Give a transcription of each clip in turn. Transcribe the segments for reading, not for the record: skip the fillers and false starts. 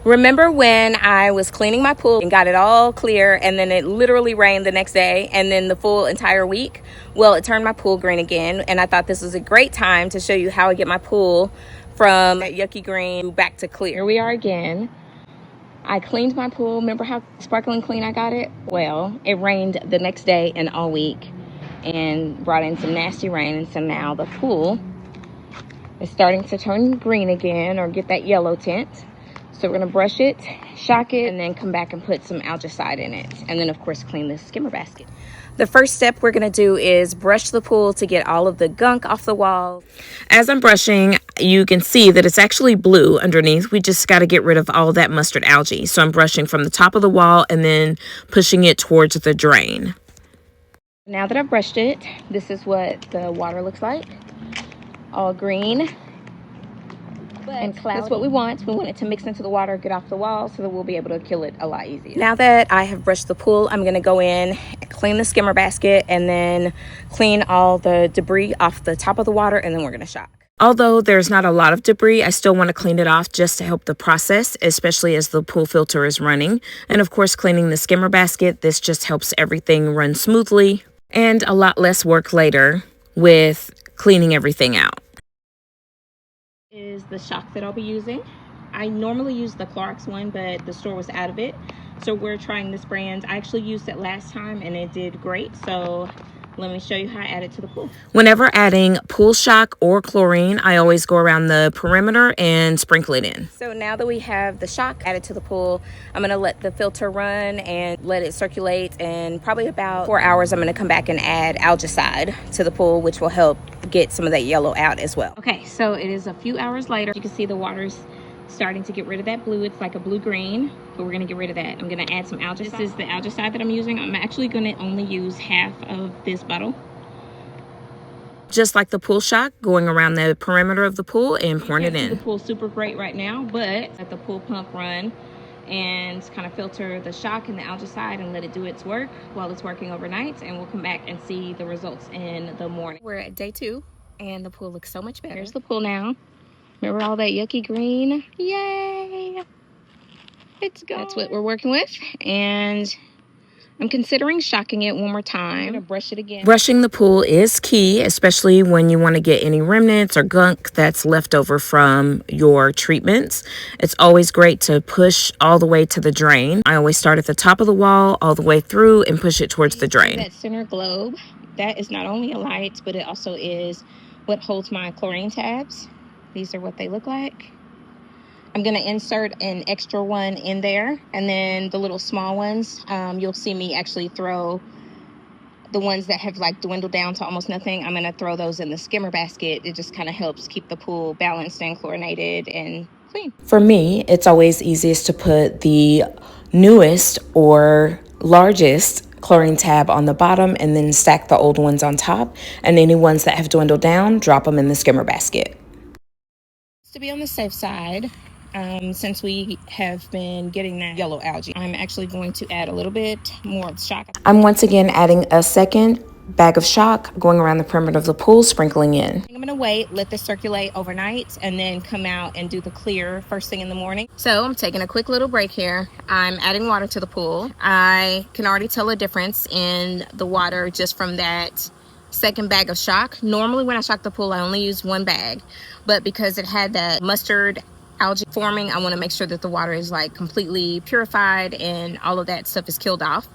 Remember when I was cleaning my pool and got it all clear, and then it literally rained the next day and then the full entire week? Well, it turned my pool green again, and I thought this was a great time to show you how I get my pool from that yucky green back to clear. Here we are again. I cleaned my pool. Remember how sparkling clean I got it? Well, it rained the next day and all week and brought in some nasty rain, and so now the pool is starting to turn green again, or get that yellow tint. So we're gonna brush it, shock it, and then come back and put some algaecide in it. And then of course clean the skimmer basket. The first step we're gonna do is brush the pool to get all of the gunk off the wall. As I'm brushing, you can see that it's actually blue underneath. We just gotta get rid of all that mustard algae. So I'm brushing from the top of the wall and then pushing it towards the drain. Now that I've brushed it, this is what the water looks like. All green and cloudy. That's what we want. We want it to mix into the water, get off the wall, so that we'll be able to kill it a lot easier. Now that I have brushed the pool, I'm going to go in, clean the skimmer basket, and then clean all the debris off the top of the water, and then we're going to shock. Although there's not a lot of debris, I still want to clean it off just to help the process, especially as the pool filter is running. And of course, cleaning the skimmer basket, this just helps everything run smoothly, and a lot less work later with cleaning everything out. Is the shock that I'll be using. I normally use the Clorox one, but the store was out of it, so we're trying this brand. I actually used it last time and it did great, so let me show you how I add it to the pool. Whenever adding pool shock or chlorine, I always go around the perimeter and sprinkle it in. So now that we have the shock added to the pool, I'm going to let the filter run and let it circulate, and probably about 4 hours I'm going to come back and add algaecide to the pool, which will help get some of that yellow out as well. Okay, so it is a few hours later. You can see the water's starting to get rid of that blue. It's like a blue-green, but we're going to get rid of that. I'm going to add some algaecide. This is the algaecide that I'm using. I'm actually going to only use half of this bottle. Just like the pool shock, going around the perimeter of the pool and pouring it in. The pool's super great right now, but let the pool pump run and kind of filter the shock and the algaecide and let it do its work while it's working overnight, and we'll come back and see the results in the morning. We're at day 2 and the pool looks so much better. Here's the pool now. Remember all that yucky green? Yay! It's gone. That's what we're working with, and I'm considering shocking it one more time. I'm gonna brush it again. Brushing the pool is key, especially when you want to get any remnants or gunk that's left over from your treatments. It's always great to push all the way to the drain. I always start at the top of the wall, all the way through, and push it towards the drain. That center globe, that is not only a light, but it also is what holds my chlorine tabs. These are what they look like. I'm going to insert an extra one in there, and then the little small ones, you'll see me actually throw the ones that have like dwindled down to almost nothing. I'm going to throw those in the skimmer basket. It just kind of helps keep the pool balanced and chlorinated and clean. For me, it's always easiest to put the newest or largest chlorine tab on the bottom and then stack the old ones on top, and any ones that have dwindled down, drop them in the skimmer basket. To be on the safe side, since we have been getting that yellow algae, I'm actually going to add a little bit more shock. I'm once again adding a second bag of shock, going around the perimeter of the pool, sprinkling in. I'm gonna wait, let this circulate overnight, and then come out and do the clear first thing in the morning. So I'm taking a quick little break here. I'm adding water to the pool. I can already tell a difference in the water just from that second bag of shock. Normally when I shock the pool, I only use one bag, but because it had that mustard algae forming, I want to make sure that the water is like completely purified and all of that stuff is killed off,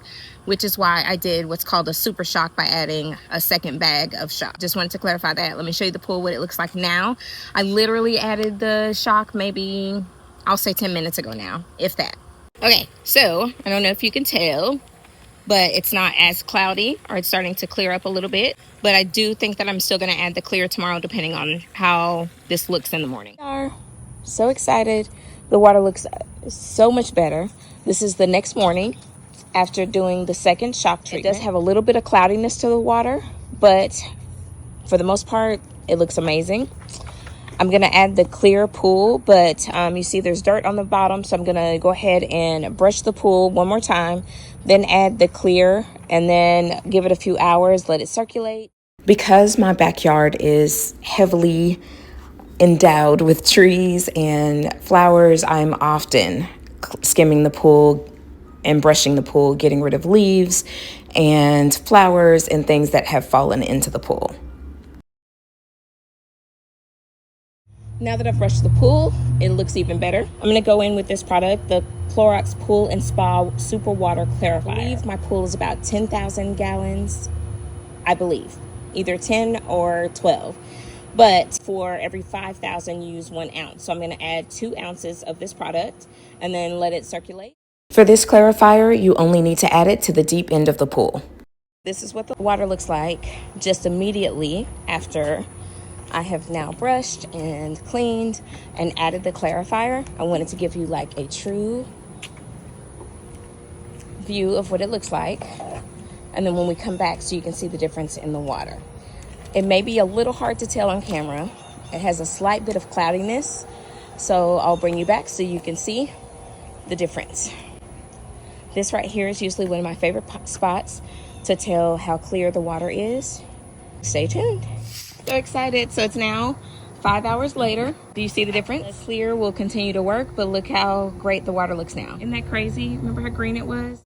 which is why I did what's called a super shock by adding a second bag of shock. Just wanted to clarify that. Let me show you the pool, what it looks like now. I literally added the shock maybe, I'll say 10 minutes ago now, if that. Okay, so I don't know if you can tell, but it's not as cloudy, or it's starting to clear up a little bit. But I do think that I'm still going to add the clear tomorrow, depending on how this looks in the morning. We are so excited. The water looks so much better. This is the next morning after doing the second shock treatment. It does have a little bit of cloudiness to the water, but for the most part, it looks amazing. I'm going to add the clear pool, but you see there's dirt on the bottom, so I'm going to go ahead and brush the pool one more time, then add the clear, and then give it a few hours, let it circulate. Because my backyard is heavily endowed with trees and flowers, I'm often skimming the pool and brushing the pool, getting rid of leaves and flowers and things that have fallen into the pool. Now that I've brushed the pool, it looks even better. I'm going to go in with this product, the Clorox Pool and Spa Super Water Clarifier. I believe my pool is about 10,000 gallons, I believe, either 10 or 12. But for every 5,000, you use 1 ounce. So I'm going to add 2 ounces of this product and then let it circulate. For this clarifier, you only need to add it to the deep end of the pool. This is what the water looks like just immediately after I have now brushed and cleaned and added the clarifier. I wanted to give you like a true view of what it looks like. And then when we come back, so you can see the difference in the water. It may be a little hard to tell on camera. It has a slight bit of cloudiness. So I'll bring you back so you can see the difference. This right here is usually one of my favorite spots to tell how clear the water is. Stay tuned. So excited. So it's now 5 hours later. Do you see the difference? The clear will continue to work, but look how great the water looks now. Isn't that crazy? Remember how green it was?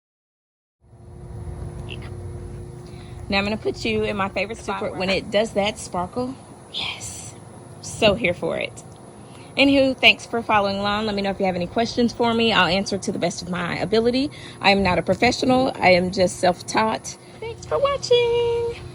Yeah. Now I'm going to put you in my favorite spot. When it does that sparkle, yes, so here for it. Anywho, thanks for following along. Let me know if you have any questions for me. I'll answer to the best of my ability. I am not a professional. I am just self-taught. Thanks for watching.